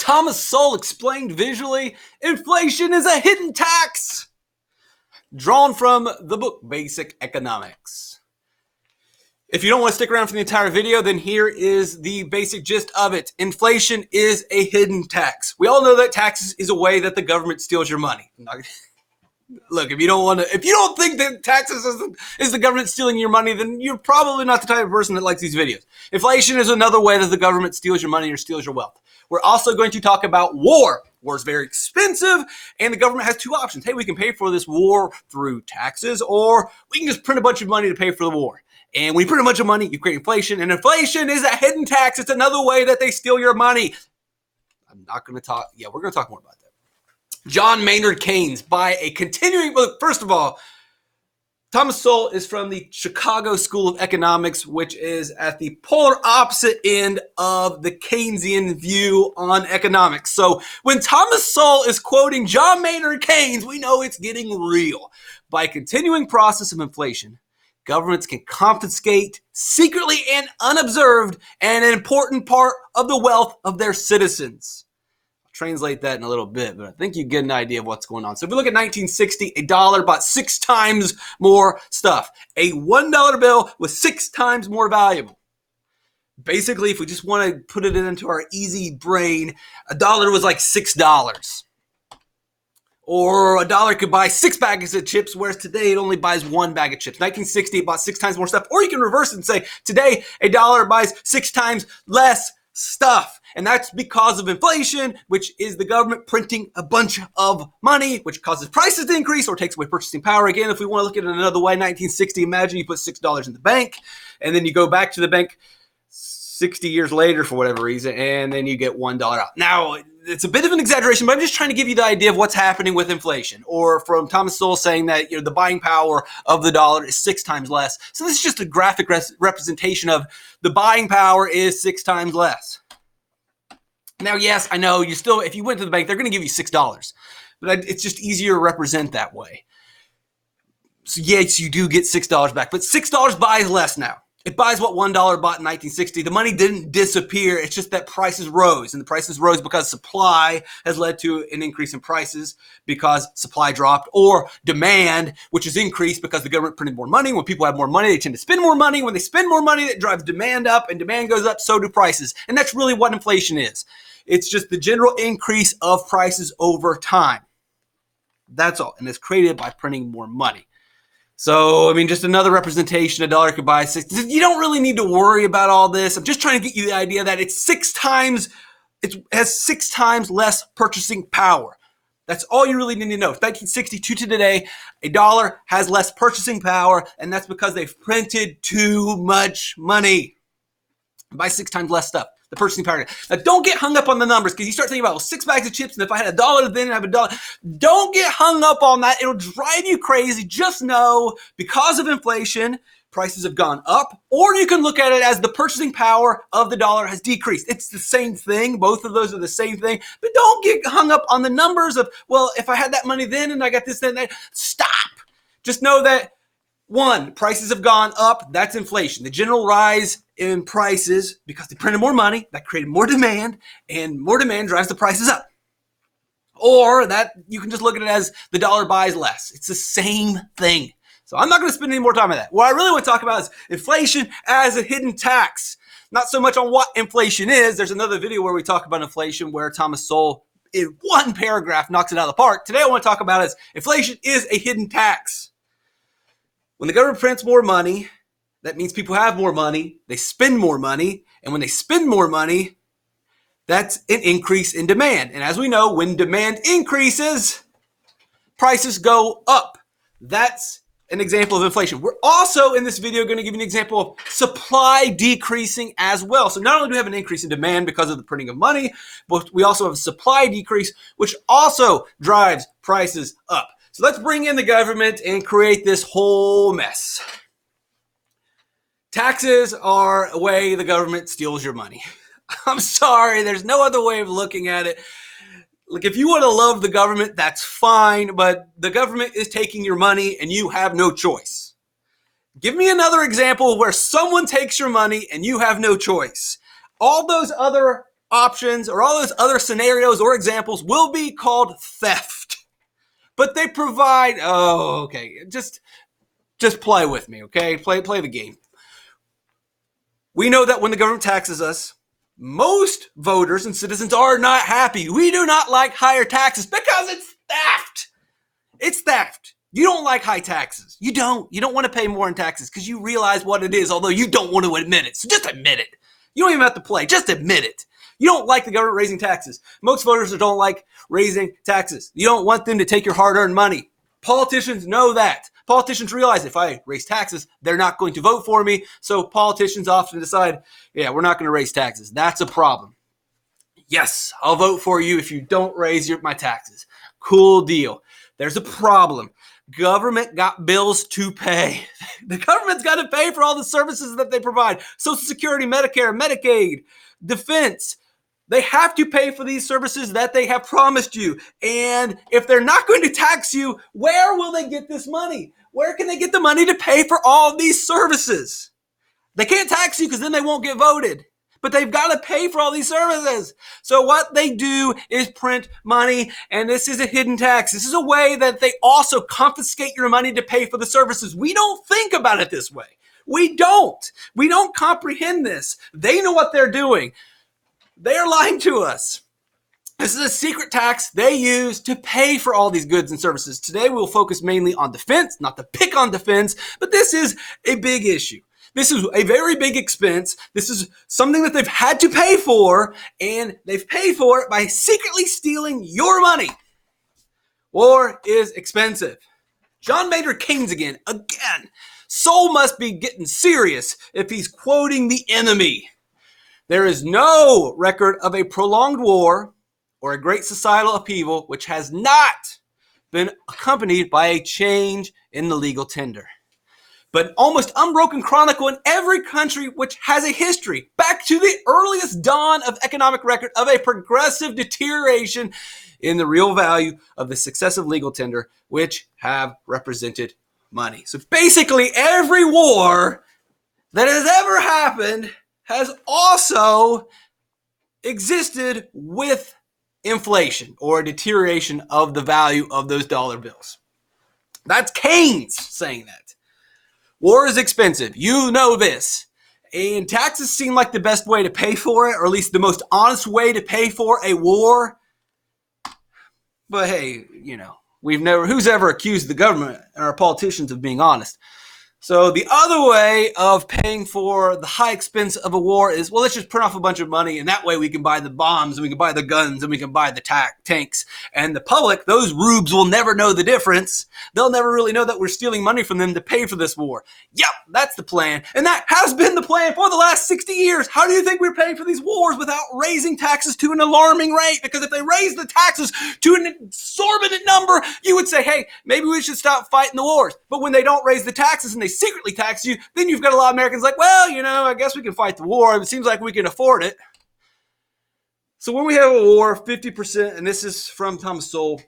Thomas Sowell explained visually, inflation is a hidden tax. Drawn from the book Basic Economics. If you don't want to stick around for the entire video, then here is the basic gist of it. Inflation is a hidden tax. We all know that taxes is a way that the government steals your money. Look, if you don't think that taxes is the government stealing your money, then you're probably not the type of person that likes these videos. Inflation is another way that the government steals your money or steals your wealth. We're also going to talk about war. War is very expensive, and the government has two options. Hey, we can pay for this war through taxes, or we can just print a bunch of money to pay for the war. And when you print a bunch of money, you create inflation, and inflation is a hidden tax. It's another way that they steal your money. I'm not going to talk. Yeah, we're going to talk more about that. John Maynard Keynes, first of all, Thomas Sowell is from the Chicago School of Economics, which is at the polar opposite end of the Keynesian view on economics. So when Thomas Sowell is quoting John Maynard Keynes, we know it's getting real. By a continuing process of inflation, governments can confiscate secretly and unobserved an important part of the wealth of their citizens. Translate that in a little bit, but I think you get an idea of what's going on. So if we look at 1960, a dollar bought 6 times more stuff. A $1 bill was 6 times more valuable. Basically, if we just want to put it into our easy brain, a dollar was like $6. Or a dollar could buy 6 bags of chips, whereas today it only buys 1 bag of chips. 1960, it bought 6 times more stuff. Or you can reverse it and say, today a dollar buys 6 times less stuff. And that's because of inflation, which is the government printing a bunch of money, which causes prices to increase or takes away purchasing power. Again, if we want to look at it another way, 1960, imagine you put $6 in the bank, and then you go back to the bank 60 years later for whatever reason, and then you get $1 out. Now, it's a bit of an exaggeration, but I'm just trying to give you the idea of what's happening with inflation. Or from Thomas Sowell saying that the buying power of the dollar is 6 times less. So this is just a graphic representation of the buying power is 6 times less. Now, yes, I know if you went to the bank, they're going to give you $6, but it's just easier to represent that way. So yes, you do get $6 back, but $6 buys less now. It buys what $1 bought in 1960. The money didn't disappear. It's just that prices rose, and the prices rose because supply has led to an increase in prices because supply dropped, or demand, which has increased because the government printed more money. When people have more money, they tend to spend more money. When they spend more money, that drives demand up, and demand goes up, so do prices. And that's really what inflation is. It's just the general increase of prices over time. That's all. And it's created by printing more money. So, just another representation, a dollar could buy 6. You don't really need to worry about all this. I'm just trying to get you the idea that it has 6 times less purchasing power. That's all you really need to know. 1962 to today, a dollar has less purchasing power, and that's because they've printed too much money. Buy 6 times less stuff. The purchasing power. Now, don't get hung up on the numbers, because you start thinking about 6 bags of chips, and if I had $1, then I have $1. Don't get hung up on that. It'll drive you crazy. Just know, because of inflation, prices have gone up, or you can look at it as the purchasing power of the dollar has decreased. It's the same thing. Both of those are the same thing. But don't get hung up on the numbers of, well, if I had that money then and I got this, then that. Stop. Just know that, 1, prices have gone up. That's inflation. The general rise in prices because they printed more money. That created more demand, and more demand drives the prices up. Or that you can just look at it as the dollar buys less. It's the same thing. So I'm not going to spend any more time on that. What I really want to talk about is inflation as a hidden tax. Not so much on what inflation is. There's another video where we talk about inflation where Thomas Sowell, in one paragraph, knocks it out of the park. Today I want to talk about is inflation is a hidden tax. When the government prints more money, that means people have more money, they spend more money, and when they spend more money, that's an increase in demand. And as we know, when demand increases, prices go up. That's an example of inflation. We're also in this video going to give you an example of supply decreasing as well. So not only do we have an increase in demand because of the printing of money, but we also have a supply decrease, which also drives prices up. So let's bring in the government and create this whole mess. Taxes are a way the government steals your money. I'm sorry, there's no other way of looking at it. Look, if you want to love the government, that's fine, but the government is taking your money and you have no choice. Give me another example where someone takes your money and you have no choice. All those other options or all those other scenarios or examples will be called theft. But they provide, just play with me, okay? Play the game. We know that when the government taxes us, most voters and citizens are not happy. We do not like higher taxes because it's theft. It's theft. You don't like high taxes. You don't want to pay more in taxes because you realize what it is, although you don't want to admit it. So just admit it. You don't even have to play. Just admit it. You don't like the government raising taxes. Most voters don't like raising taxes. You don't want them to take your hard-earned money. Politicians know that. Politicians realize if I raise taxes, they're not going to vote for me. So politicians often decide, yeah, we're not going to raise taxes. That's a problem. Yes, I'll vote for you if you don't raise my taxes. Cool deal. There's a problem. Government got bills to pay. The government's got to pay for all the services that they provide. Social Security, Medicare, Medicaid, defense. They have to pay for these services that they have promised you. And if they're not going to tax you, where will they get this money? Where can they get the money to pay for all of these services? They can't tax you because then they won't get voted. But they've got to pay for all these services. So what they do is print money, and this is a hidden tax. This is a way that they also confiscate your money to pay for the services. We don't think about it this way. We don't. We don't comprehend this. They know what they're doing. They are lying to us. This is a secret tax they use to pay for all these goods and services. Today, we'll focus mainly on defense, not to pick on defense, but this is a big issue. This is a very big expense. This is something that they've had to pay for, and they've paid for it by secretly stealing your money. War is expensive. John Maynard Keynes again. Sowell must be getting serious if he's quoting the enemy. There is no record of a prolonged war or a great societal upheaval which has not been accompanied by a change in the legal tender. But almost unbroken chronicle in every country which has a history, back to the earliest dawn of economic record, of a progressive deterioration in the real value of the successive legal tender, which have represented money. So basically, every war that has ever happened has also existed with inflation or a deterioration of the value of those dollar bills. That's Keynes saying that. War is expensive. You know this. And taxes seem like the best way to pay for it, or at least the most honest way to pay for a war. But hey, who's ever accused the government and our politicians of being honest? So the other way of paying for the high expense of a war is, well, let's just print off a bunch of money, and that way we can buy the bombs, and we can buy the guns, and we can buy the tanks. And the public, those rubes, will never know the difference. They'll never really know that we're stealing money from them to pay for this war. Yep, that's the plan. And that has been the plan for the last 60 years. How do you think we're paying for these wars without raising taxes to an alarming rate? Because if they raise the taxes to an exorbitant number, you would say, hey, maybe we should stop fighting the wars. But when they don't raise the taxes and they secretly tax you, then you've got a lot of Americans like, well, I guess we can fight the war. It seems like we can afford it. So when we have a war, 50%, and this is from Thomas Sowell,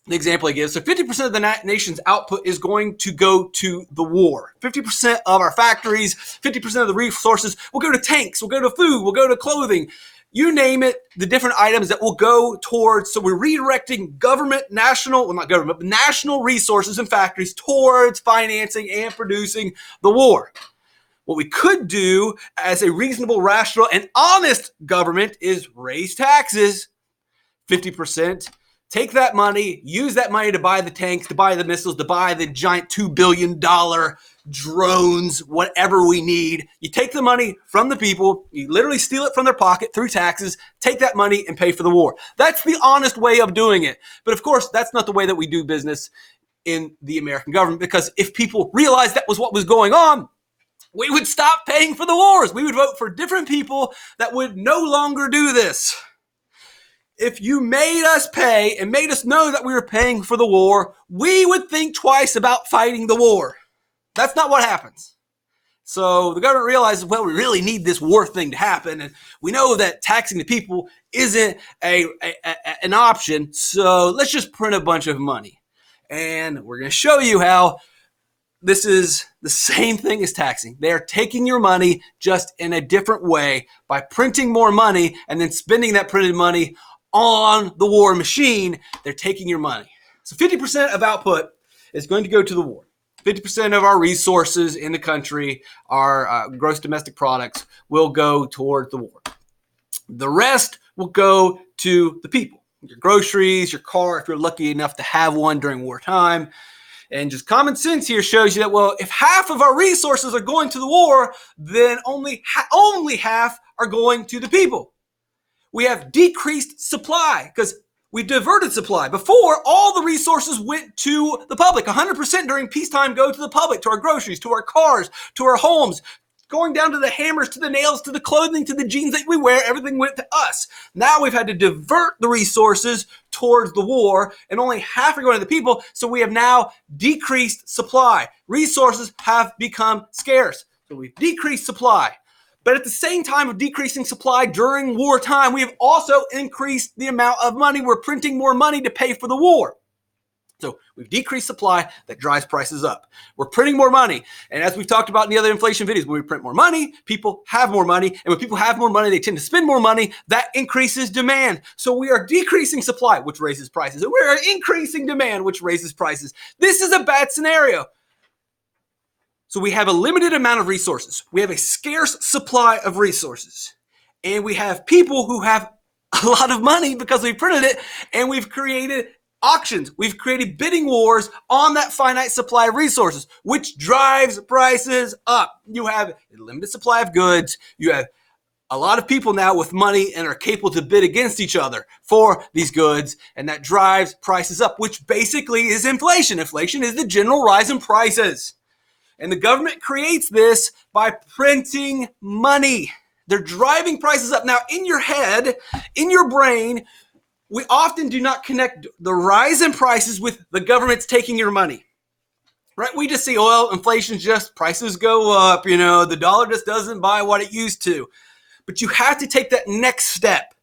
the example he gives, so 50% of the nation's output is going to go to the war. 50% of our factories, 50% of the resources will go to tanks, will go to food, will go to clothing. You name it, the different items that will go towards, so we're redirecting national resources and factories towards financing and producing the war. What we could do as a reasonable, rational, and honest government is raise taxes 50%. Take that money, use that money to buy the tanks, to buy the missiles, to buy the giant $2 billion drones, whatever we need. You take the money from the people, you literally steal it from their pocket through taxes, take that money and pay for the war. That's the honest way of doing it. But of course, that's not the way that we do business in the American government, because if people realized that was what was going on, we would stop paying for the wars. We would vote for different people that would no longer do this. If you made us pay and made us know that we were paying for the war, we would think twice about fighting the war. That's not what happens. So the government realizes, well, we really need this war thing to happen. And we know that taxing the people isn't an option. So let's just print a bunch of money. And we're going to show you how This is the same thing as taxing. They are taking your money just in a different way by printing more money and then spending that printed money on the war machine. They're taking your money. So 50% of output is going to go to the war. 50% of our resources in the country, our gross domestic products, will go toward the war. The rest will go to the people. Your groceries, your car, if you're lucky enough to have one during wartime. And just common sense here shows you that, well, if half of our resources are going to the war, then only half are going to the people. We have decreased supply because we diverted supply. Before, all the resources went to the public. 100% during peacetime go to the public, to our groceries, to our cars, to our homes, going down to the hammers, to the nails, to the clothing, to the jeans that we wear. Everything went to us. Now we've had to divert the resources towards the war, and only half are going to the people. So we have now decreased supply. Resources have become scarce. So we've decreased supply. But at the same time of decreasing supply during wartime, we have also increased the amount of money. We're printing more money to pay for the war. So we've decreased supply that drives prices up. We're printing more money. And as we've talked about in the other inflation videos, when we print more money, people have more money. And when people have more money, they tend to spend more money. That increases demand. So we are decreasing supply, which raises prices. And we are increasing demand, which raises prices. This is a bad scenario. So we have a limited amount of resources. We have a scarce supply of resources. And we have people who have a lot of money because we printed it, and we've created auctions. We've created bidding wars on that finite supply of resources, which drives prices up. You have a limited supply of goods. You have a lot of people now with money and are capable to bid against each other for these goods, and that drives prices up, which basically is inflation. Inflation is the general rise in prices. And the government creates this by printing money. They're driving prices up. Now, in your head, in your brain, we often do not connect the rise in prices with the government's taking your money, right? We just see, well, inflation's just prices go up, the dollar just doesn't buy what it used to. But you have to take that next step.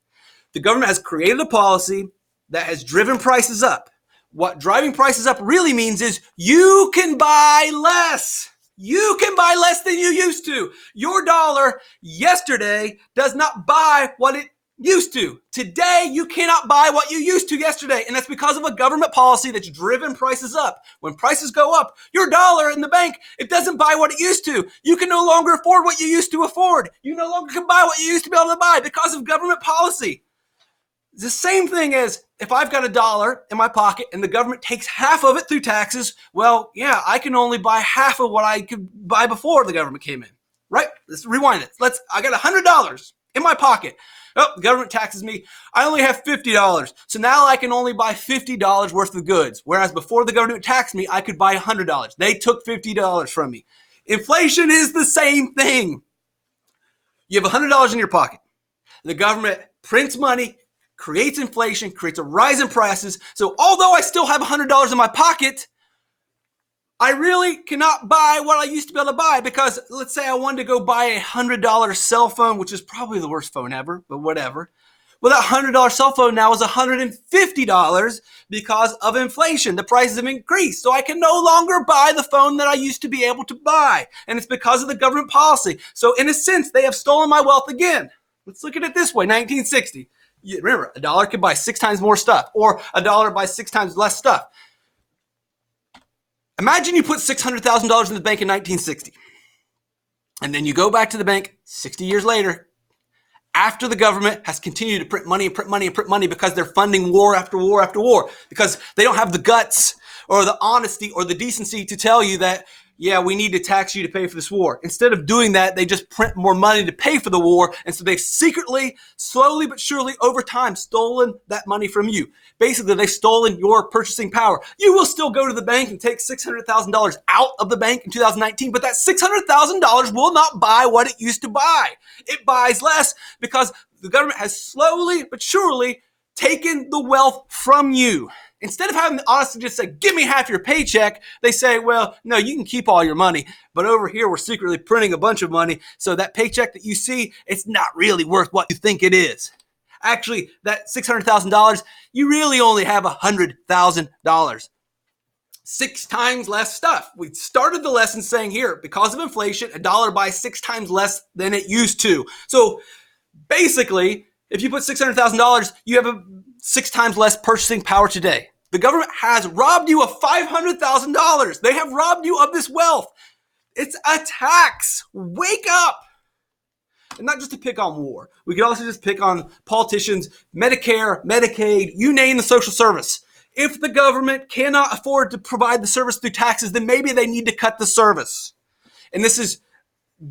The government has created a policy that has driven prices up. What driving prices up really means is you can buy less. You can buy less than you used to. Your dollar yesterday does not buy what it used to. Today, you cannot buy what you used to yesterday. And that's because of a government policy that's driven prices up. When prices go up, your dollar in the bank, it doesn't buy what it used to. You can no longer afford what you used to afford. You no longer can buy what you used to be able to buy because of government policy. It's the same thing as if I've got $1 in my pocket and the government takes half of it through taxes, well, yeah, I can only buy half of what I could buy before the government came in, right? Let's rewind it. I got $100 in my pocket. Oh, the government taxes me. I only have $50. So now I can only buy $50 worth of goods. Whereas before the government taxed me, I could buy $100. They took $50 from me. Inflation is the same thing. You have $100 in your pocket. The government prints money, creates inflation, creates a rise in prices. So although I still have $100 in my pocket, I really cannot buy what I used to be able to buy because let's say I wanted to go buy a $100 cell phone, which is probably the worst phone ever, but whatever. Well, that $100 cell phone now is $150 because of inflation. The prices have increased. So I can no longer buy the phone that I used to be able to buy. And it's because of the government policy. So in a sense, they have stolen my wealth again. Let's look at it this way. 1960. Remember, $1 could buy 6 times more stuff, or $1 buys 6 times less stuff. Imagine you put $600,000 in the bank in 1960, and then you go back to the bank 60 years later, after the government has continued to print money and print money and print money because they're funding war after war after war, because they don't have the guts or the honesty or the decency to tell you that, yeah, we need to tax you to pay for this war. Instead of doing that, they just print more money to pay for the war. And so they've secretly, slowly but surely over time, stolen that money from you. Basically, they've stolen your purchasing power. You will still go to the bank and take $600,000 out of the bank in 2019, but that $600,000 will not buy what it used to buy. It buys less because the government has slowly but surely taken the wealth from you. Instead of having the honesty to just say, give me half your paycheck, they say, well, no, you can keep all your money. But over here, we're secretly printing a bunch of money. So that paycheck that you see, it's not really worth what you think it is. Actually, that $600,000, you really only have $100,000. 6 times less stuff. We started the lesson saying here, because of inflation, a dollar buys 6 times less than it used to. So basically, if you put $600,000, you have 6 times less purchasing power today. The government has robbed you of $500,000. They have robbed you of this wealth. It's a tax. Wake up. And not just to pick on war. We could also just pick on politicians, Medicare, Medicaid, you name the social service. If the government cannot afford to provide the service through taxes, then maybe they need to cut the service. And this is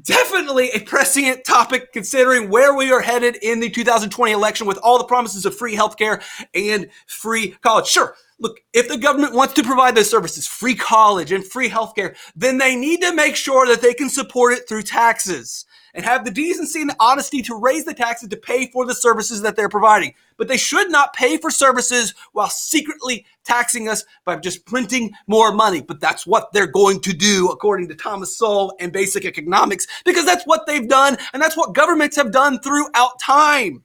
definitely a prescient topic considering where we are headed in the 2020 election with all the promises of free healthcare and free college. Sure, look, if the government wants to provide those services, free college and free healthcare, then they need to make sure that they can support it through taxes and have the decency and the honesty to raise the taxes to pay for the services that they're providing. But they should not pay for services while secretly taxing us by just printing more money. But that's what they're going to do, according to Thomas Sowell and basic economics, because that's what they've done, and that's what governments have done throughout time.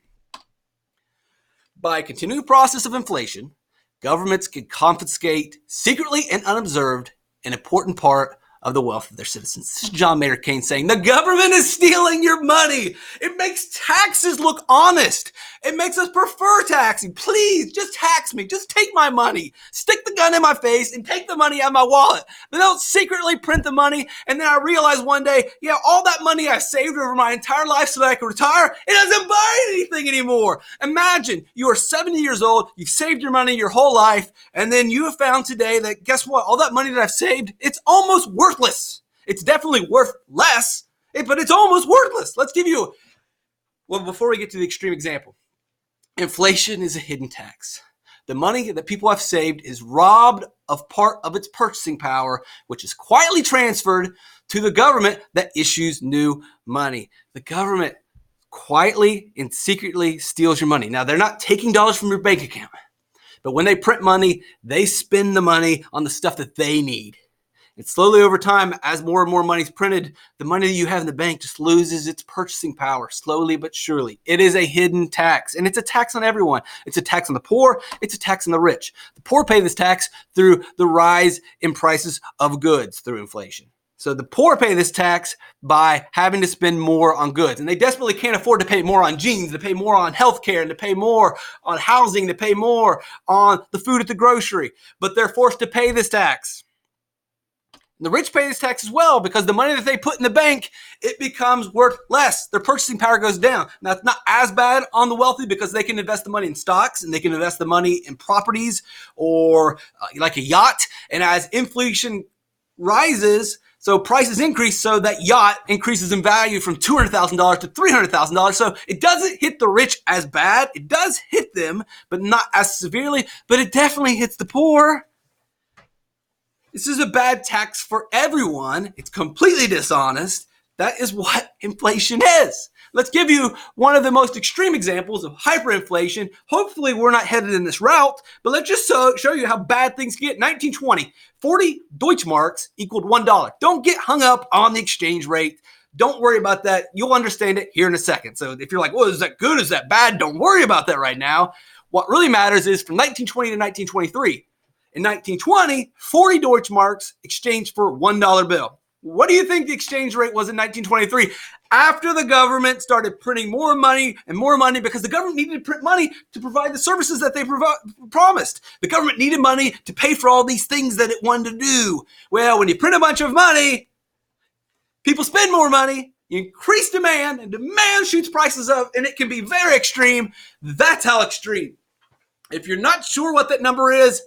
By continuing the process of inflation, governments can confiscate secretly and unobserved an important part of the wealth of their citizens. This is John Maynard Keynes saying, the government is stealing your money. It makes taxes look honest. It makes us prefer taxing. Please, just tax me. Just take my money. Stick the gun in my face and take the money out of my wallet. But don't secretly print the money. And then I realize one day, yeah, all that money I saved over my entire life so that I could retire, it doesn't buy anything anymore. Imagine you are 70 years old. You've saved your money your whole life. And then you have found today that, guess what? All that money that I've saved, it's almost worthless. It's definitely worth less, but it's almost worthless. Let's give you, well, before we get to the extreme example, inflation is a hidden tax. The money that people have saved is robbed of part of its purchasing power, which is quietly transferred to the government that issues new money. The government quietly and secretly steals your money. Now, they're not taking dollars from your bank account, but when they print money, they spend the money on the stuff that they need. And slowly over time, as more and more money is printed, the money that you have in the bank just loses its purchasing power, slowly but surely. It is a hidden tax, and it's a tax on everyone. It's a tax on the poor. It's a tax on the rich. The poor pay this tax through the rise in prices of goods through inflation. So the poor pay this tax by having to spend more on goods. And they desperately can't afford to pay more on jeans, to pay more on healthcare, and to pay more on housing, to pay more on the food at the grocery. But they're forced to pay this tax. The rich pay this tax as well because the money that they put in the bank, it becomes worth less. Their purchasing power goes down. Now, it's not as bad on the wealthy because they can invest the money in stocks and they can invest the money in properties or like a yacht. And as inflation rises, so prices increase, so that yacht increases in value from $200,000 to $300,000. So it doesn't hit the rich as bad. It does hit them, but not as severely. But it definitely hits the poor. This is a bad tax for everyone. It's completely dishonest. That is what inflation is. Let's give you one of the most extreme examples of hyperinflation. Hopefully we're not headed in this route, but let's just show you how bad things get. 1920, 40 Deutschmarks equaled $1. Don't get hung up on the exchange rate. Don't worry about that. You'll understand it here in a second. So if you're like, well, is that good? Is that bad? Don't worry about that right now. What really matters is from 1920 to 1923. In 1920, 40 Deutschmarks exchanged for $1 bill. What do you think the exchange rate was in 1923? After the government started printing more money and more money because the government needed to print money to provide the services that they promised. The government needed money to pay for all these things that it wanted to do. Well, when you print a bunch of money, people spend more money, you increase demand, and demand shoots prices up, and it can be very extreme. That's how extreme. If you're not sure what that number is,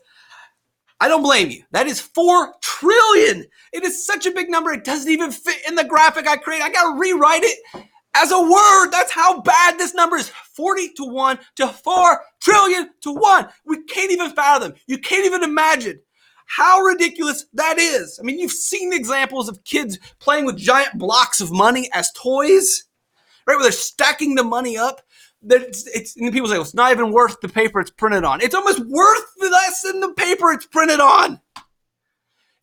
I don't blame you. That is 4 trillion. It is such a big number. It doesn't even fit in the graphic I created. I got to rewrite it as a word. That's how bad this number is. 40 to 1 to 4 trillion to 1. We can't even fathom. You can't even imagine how ridiculous that is. I mean, you've seen examples of kids playing with giant blocks of money as toys, right? Where they're stacking the money up. And people say, well, it's not even worth the paper it's printed on. It's almost worth less than the paper it's printed on.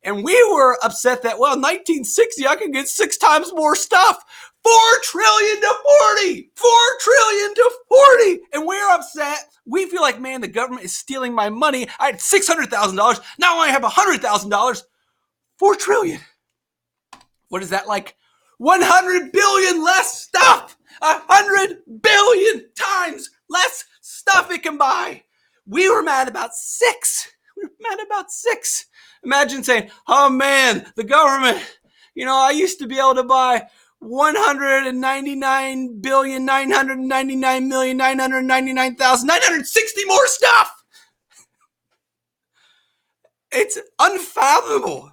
And we were upset that, well, 1960, I could get 6 times more stuff. 4 trillion to 40. 4 trillion to 40. And we're upset We feel like, man, the government is stealing my money. I had $600,000. Now I have $100,000. $4 trillion. What is that, like 100 billion less stuff? 100 billion times less stuff it can buy. We were mad about 6. Imagine saying, oh man, the government, I used to be able to buy 199,999,999,960 more stuff. It's unfathomable.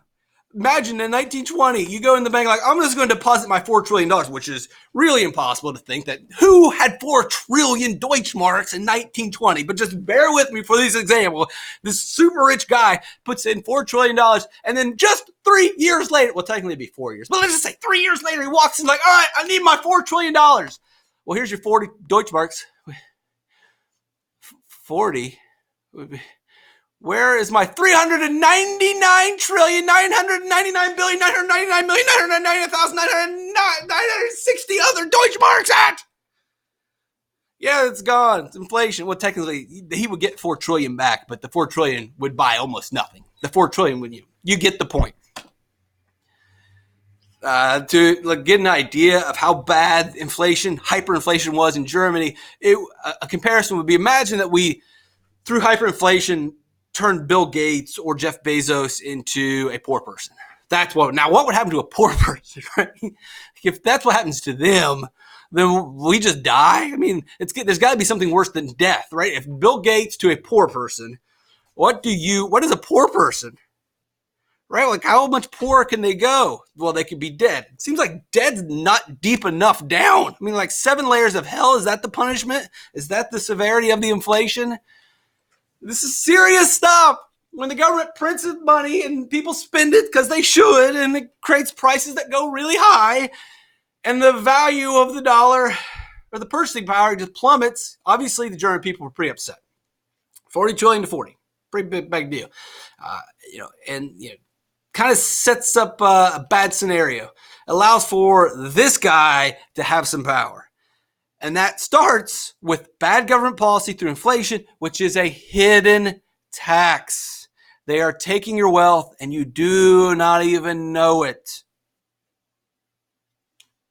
Imagine in 1920, you go in the bank like, I'm just going to deposit my $4 trillion, which is really impossible to think that who had 4 trillion Deutschmarks in 1920? But just bear with me for this example. This super rich guy puts in $4 trillion, and then just 3 years later, well, technically it'd be 4 years, but let's just say 3 years later, he walks in like, all right, I need my $4 trillion. Well, here's your 40 Deutschmarks. 40 would be... Where is my 399,999,999,999,960 other Deutschmarks at? Yeah, it's gone. It's inflation. Well, technically, he would get 4 trillion back, but the 4 trillion would buy almost nothing. The 4 trillion would you get the point. To get an idea of how bad hyperinflation was in Germany, a comparison would be, imagine that we, through hyperinflation, turn Bill Gates or Jeff Bezos into a poor person. Now what would happen to a poor person, right? If that's what happens to them, then we just die. I mean, there's got to be something worse than death, right? If Bill Gates to a poor person, what is a poor person? Right? Like, how much poorer can they go? Well, they could be dead. It seems like dead's not deep enough down. I mean, like 7 layers of hell, is that the punishment? Is that the severity of the inflation? This is serious stuff. When the government prints money and people spend it because they should, and it creates prices that go really high, and the value of the dollar or the purchasing power just plummets, obviously the German people were pretty upset. 40 trillion to 40. Pretty big deal. Kind of sets up a bad scenario. Allows for this guy to have some power. And that starts with bad government policy through inflation, which is a hidden tax. They are taking your wealth and you do not even know it.